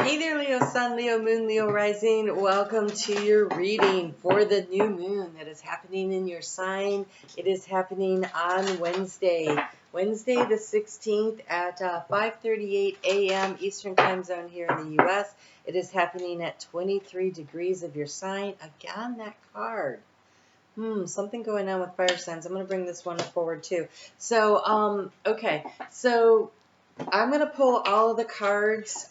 Hey there, Leo Sun, Leo Moon, Leo Rising. Welcome to your reading for the new moon that is happening in your sign. It is happening on Wednesday the 16th at 5:38 a.m. Eastern Time Zone here in the U.S. It is happening at 23 degrees of your sign. Again, that card. Something going on with fire signs. I'm going to bring this one forward too. So, okay. So I'm going to pull all of the cards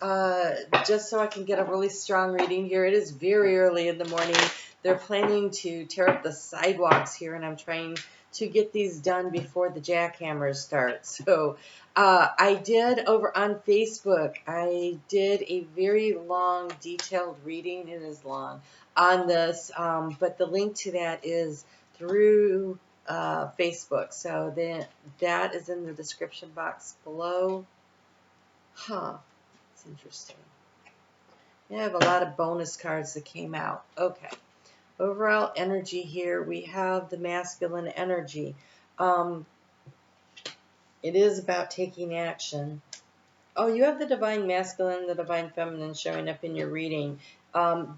just so I can get a really strong reading here. It is very early in the morning. They're planning to tear up the sidewalks here, and I'm trying to get these done before the jackhammers start. So I did over on Facebook, I did a very long, detailed reading. It is long on this, but the link to that is through Facebook. So that is in the description box below. It's interesting. I have a lot of bonus cards that came out. Okay. Overall energy here, we have the masculine energy. It is about taking action. Oh, you have the divine masculine, the divine feminine showing up in your reading.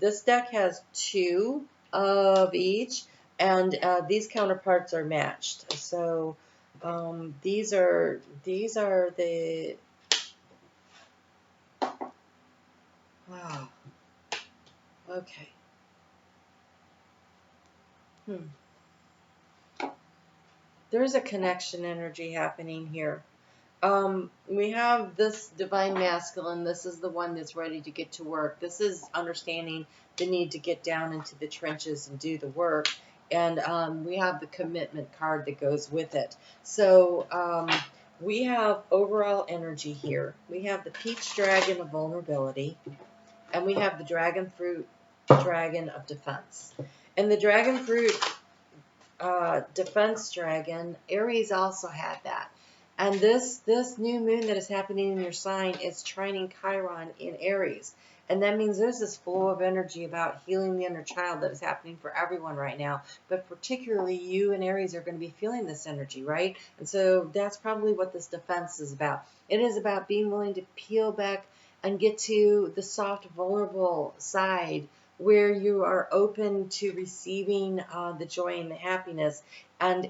This deck has two of each, and these counterparts are matched. So these are the... Wow. Okay. There's a connection energy happening here. We have this divine masculine. This is the one that's ready to get to work. This is understanding the need to get down into the trenches and do the work. And we have the commitment card that goes with it. So we have overall energy here. We have the peach dragon of vulnerability. And we have the dragon fruit dragon of defense. And the dragon fruit defense dragon, Aries also had that. And this new moon that is happening in your sign is trining Chiron in Aries. And that means there's this flow of energy about healing the inner child that is happening for everyone right now. But particularly you and Aries are going to be feeling this energy, right? And so that's probably what this defense is about. It is about being willing to peel back and get to the soft, vulnerable side where you are open to receiving the joy and the happiness and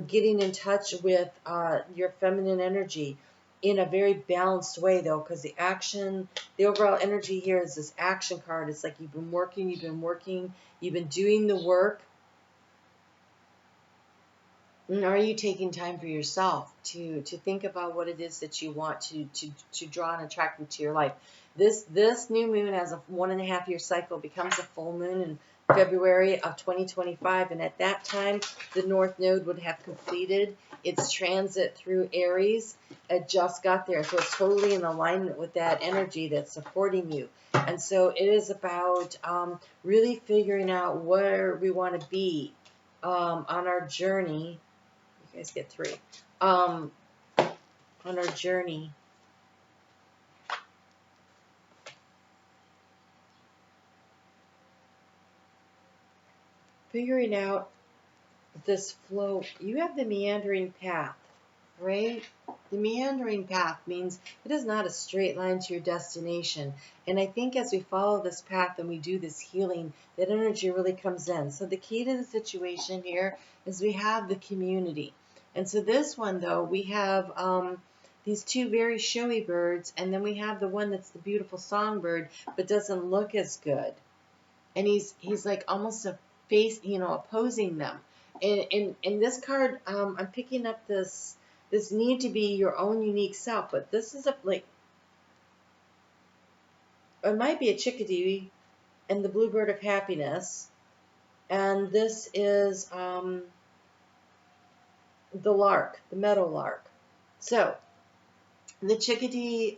getting in touch with your feminine energy in a very balanced way, though, because the overall energy here is this action card. It's like you've been working, you've been doing the work. And are you taking time for yourself to think about what it is that you want to draw and attract into your life? This new moon has a 1.5 year cycle, becomes a full moon in February of 2025, and at that time the North Node would have completed its transit through Aries. It just got there, so it's totally in alignment with that energy that's supporting you. And so it is about really figuring out where we want to be on our journey. You guys get 3 on our journey. Figuring out this flow. You have the meandering path, right? The meandering path means it is not a straight line to your destination. And I think as we follow this path and we do this healing, that energy really comes in. So the key to the situation here is we have the community. And so this one, though, we have these two very showy birds, and then we have the one that's the beautiful songbird, but doesn't look as good. And he's like almost a face, opposing them. And in this card, I'm picking up this need to be your own unique self, but this is it might be a chickadee and the bluebird of happiness, and this is the lark, the meadow lark. So the chickadee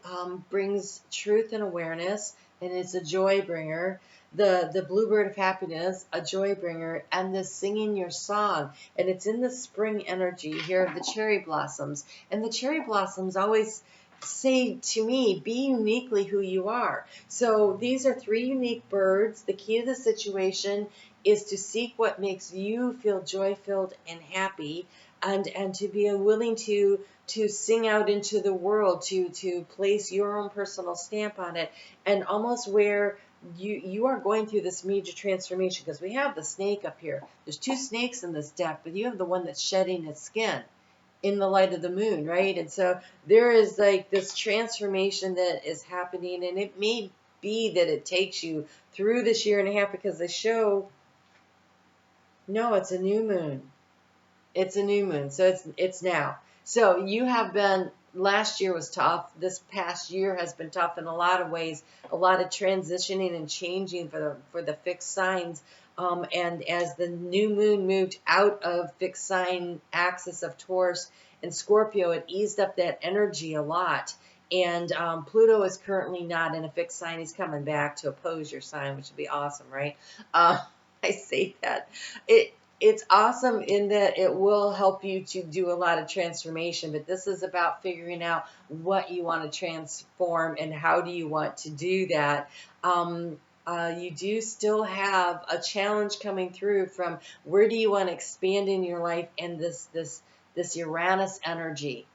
brings truth and awareness, and it's a joy bringer. The bluebird of happiness, a joy bringer, and the singing your song. And it's in the spring energy here of the cherry blossoms. And the cherry blossoms always say to me, be uniquely who you are. So these are 3 unique birds. The key to the situation is to seek what makes you feel joy-filled and happy. and to be willing to sing out into the world, to place your own personal stamp on it, and almost where you are going through this major transformation, because we have the snake up here. There's two snakes in this deck, but you have the one that's shedding its skin in the light of the moon, right? And so there is like this transformation that is happening, and it may be that it takes you through this year and a half, because they show, no, it's a new moon. It's a new moon, so it's now. So you have been, last year was tough. This past year has been tough in a lot of ways, a lot of transitioning and changing for the fixed signs. And as the new moon moved out of fixed sign axis of Taurus and Scorpio, it eased up that energy a lot. And Pluto is currently not in a fixed sign. He's coming back to oppose your sign, which would be awesome, right? I say that. It's awesome in that it will help you to do a lot of transformation, but this is about figuring out what you want to transform and how do you want to do that. You do still have a challenge coming through from where do you want to expand in your life, and this Uranus energy,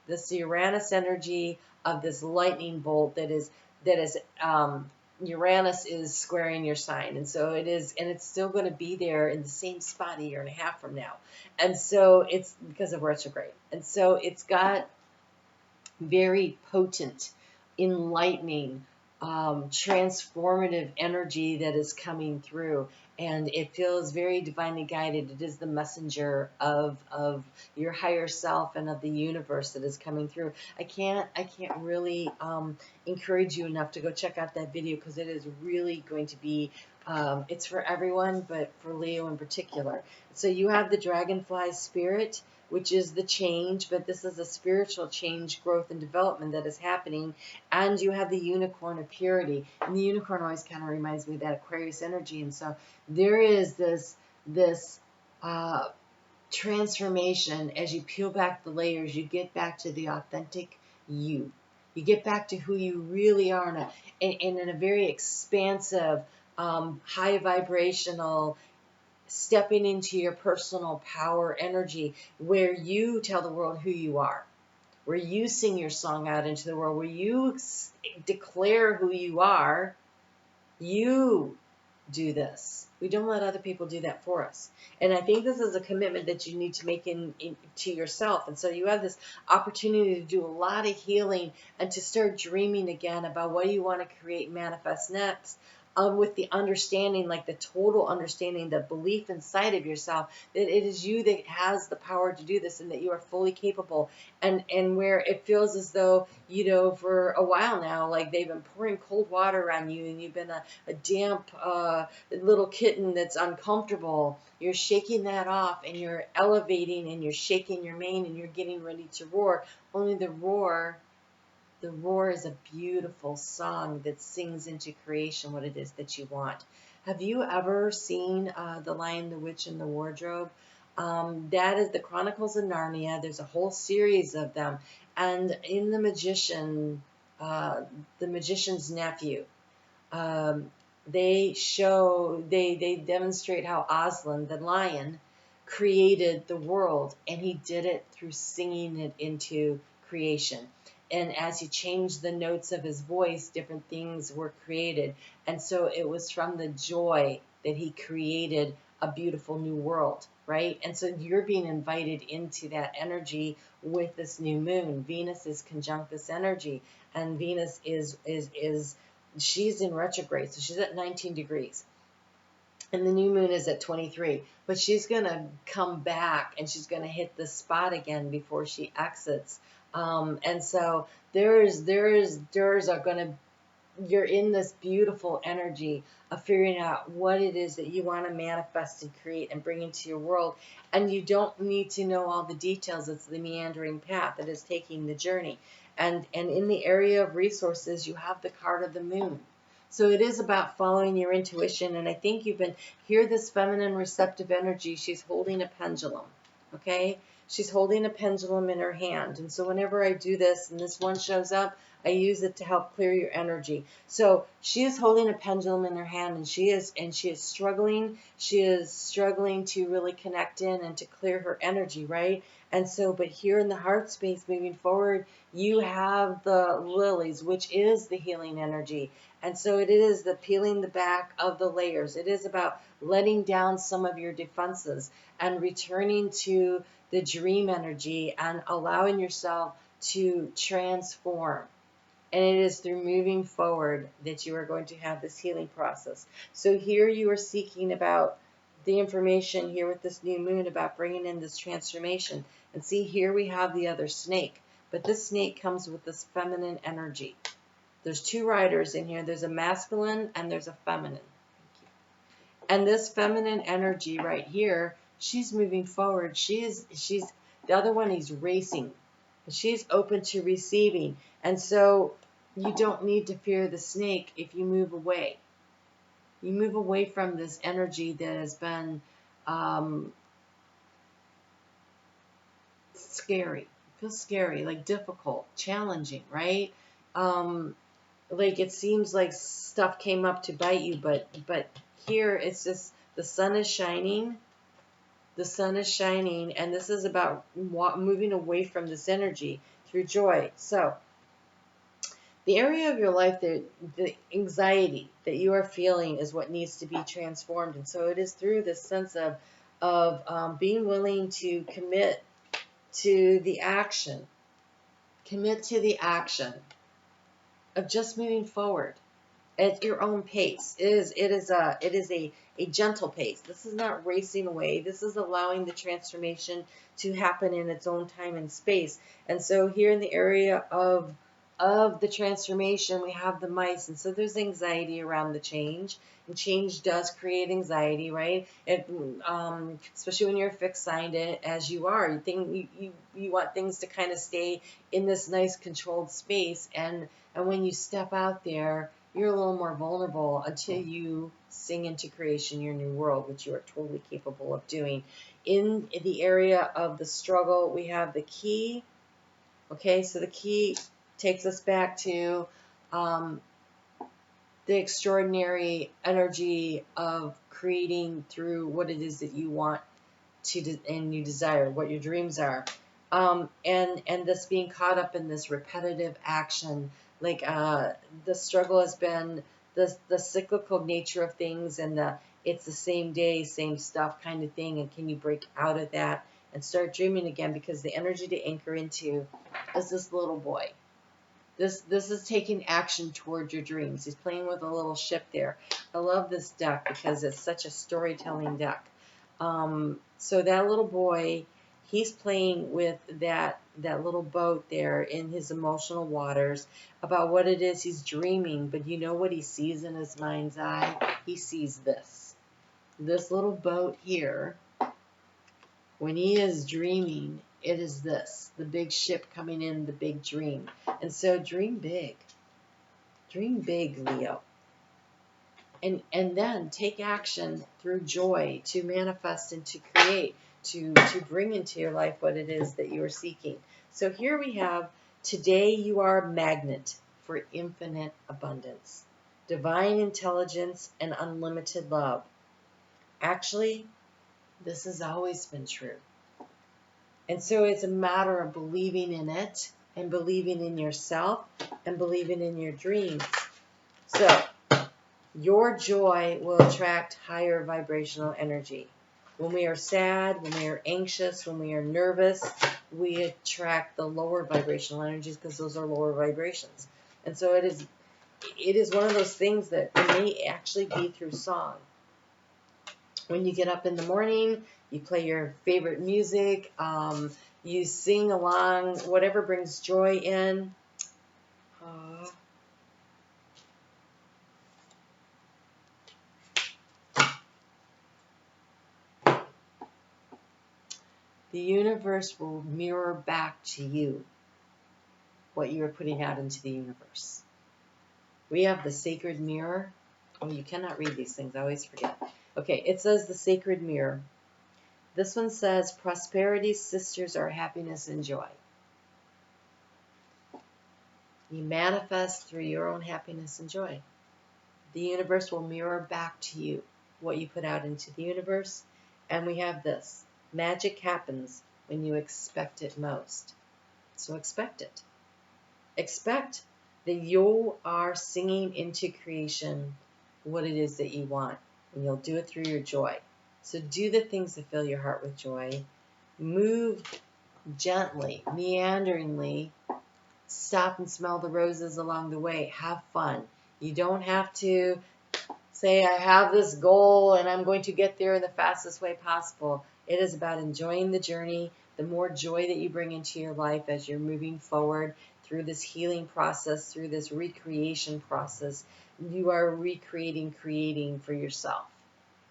of this lightning bolt that is Uranus is squaring your sign, and so it is, and it's still going to be there in the same spot a year and a half from now, and so it's because of retrograde, and so it's got very potent, enlightening, transformative energy that is coming through, and it feels very divinely guided. It is the messenger of your higher self and of the universe that is coming through. I can't really encourage you enough to go check out that video, because it is really going to be, it's for everyone, but for Leo in particular. So you have the dragonfly spirit, which is the change, but this is a spiritual change, growth, and development that is happening. And you have the unicorn of purity. And the unicorn always kind of reminds me of that Aquarius energy. And so there is this transformation. As you peel back the layers, you get back to the authentic you. You get back to who you really are in a very expansive, high vibrational, stepping into your personal power energy, where you tell the world who you are, where you sing your song out into the world, where you declare who you are. You do this. We don't let other people do that for us. And I think this is a commitment that you need to make to yourself. And so you have this opportunity to do a lot of healing and to start dreaming again about what you want to create, manifest next. With the understanding, like the total understanding, the belief inside of yourself that it is you that has the power to do this, and that you are fully capable. And where it feels as though, for a while now, like they've been pouring cold water on you, and you've been a damp little kitten that's uncomfortable. You're shaking that off, and you're elevating, and you're shaking your mane, and you're getting ready to roar. Only the roar is a beautiful song that sings into creation what it is that you want. Have you ever seen The Lion, the Witch, and the Wardrobe? That is the Chronicles of Narnia. There's a whole series of them. And in The Magician, the Magician's Nephew, they demonstrate how Aslan, the lion, created the world, and he did it through singing it into creation. And as he changed the notes of his voice, different things were created. And so it was from the joy that he created a beautiful new world, right? And so you're being invited into that energy with this new moon. Venus is conjunct this energy, and Venus she's in retrograde, so she's at 19 degrees. And the new moon is at 23, but she's going to come back, and she's going to hit the spot again before she exits. And so you're in this beautiful energy of figuring out what it is that you want to manifest and create and bring into your world. And you don't need to know all the details. It's the meandering path that is taking the journey. And in the area of resources, you have the card of the moon. So it is about following your intuition. And I think hear this feminine receptive energy. She's holding a pendulum. Okay? She's holding a pendulum in her hand. And so whenever I do this and this one shows up, I use it to help clear your energy. So she is holding a pendulum in her hand, and she is struggling. She is struggling to really connect in and to clear her energy, right? And so, but here in the heart space, moving forward, you have the lilies, which is the healing energy. And so it is the peeling the back of the layers. It is about letting down some of your defenses and returning to the dream energy and allowing yourself to transform. And it is through moving forward that you are going to have this healing process. So here you are seeking about the information here with this new moon about bringing in this transformation. And see, here we have the other snake. But this snake comes with this feminine energy. There's two riders in here. There's a masculine and there's a feminine. And this feminine energy right here, she's moving forward. She's the other one is racing. She's open to receiving. And so you don't need to fear the snake if you move away. You move away from this energy that has been scary. It feels scary, like difficult, challenging, right? Like it seems like stuff came up to bite you, but here it's just the sun is shining. The sun is shining, and this is about moving away from this energy through joy. So the area of your life, the anxiety that you are feeling is what needs to be transformed. And so it is through this sense of being willing to commit to the action. Commit to the action of just moving forward at your own pace. It is a gentle pace. This is not racing away. This is allowing the transformation to happen in its own time and space. And so here in the area of the transformation, we have the mice. And so there's anxiety around the change. And change does create anxiety, right? Especially when you're fixed signed as you are. You want things to kind of stay in this nice controlled space. And when you step out there, you're a little more vulnerable until you sing into creation your new world, which you are totally capable of doing. In the area of the struggle, we have the key. Okay, so the key takes us back to the extraordinary energy of creating through what it is that you want to and you desire, what your dreams are. And this being caught up in this repetitive action, like the struggle has been the cyclical nature of things, and it's the same day, same stuff kind of thing. And can you break out of that and start dreaming again? Because the energy to anchor into is this little boy. This is taking action toward your dreams. He's playing with a little ship there. I love this deck because it's such a storytelling deck. So that little boy, he's playing with that little boat there in his emotional waters about what it is he's dreaming. But you know what he sees in his mind's eye? He sees this little boat here. When he is dreaming, it is this, the big ship coming in, the big dream. And so dream big. Dream big, Leo. And then take action through joy to manifest and to create, to bring into your life what it is that you are seeking. So here we have, today you are a magnet for infinite abundance, divine intelligence, and unlimited love. Actually, this has always been true. And so it's a matter of believing in it and believing in yourself and believing in your dreams. So your joy will attract higher vibrational energy. When we are sad, when we are anxious, when we are nervous, we attract the lower vibrational energies because those are lower vibrations. And so it is one of those things that it may actually be through song. When you get up in the morning, you play your favorite music, you sing along, whatever brings joy in. The universe will mirror back to you what you are putting out into the universe. We have the sacred mirror. Oh, you cannot read these things. I always forget. Okay, it says the sacred mirror. This one says, prosperity sisters are happiness and joy. You manifest through your own happiness and joy. The universe will mirror back to you what you put out into the universe. And we have this. Magic happens when you expect it most. So expect it. Expect that you are singing into creation what it is that you want. And you'll do it through your joy. So do the things that fill your heart with joy. Move gently, meanderingly. Stop and smell the roses along the way. Have fun. You don't have to say, I have this goal and I'm going to get there in the fastest way possible. It is about enjoying the journey. The more joy that you bring into your life as you're moving forward through this healing process, through this recreation process, you are creating for yourself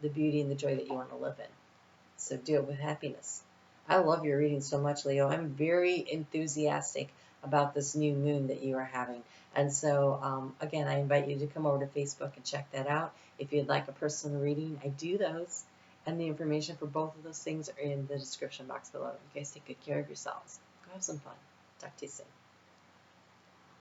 the beauty and the joy that you want to live in. So do it with happiness. I love your reading so much, Leo. I'm very enthusiastic about this new moon that you are having. And so, again, I invite you to come over to Facebook and check that out. If you'd like a personal reading, I do those. And the information for both of those things are in the description box below. You guys take good care of yourselves. Go have some fun. Talk to you soon.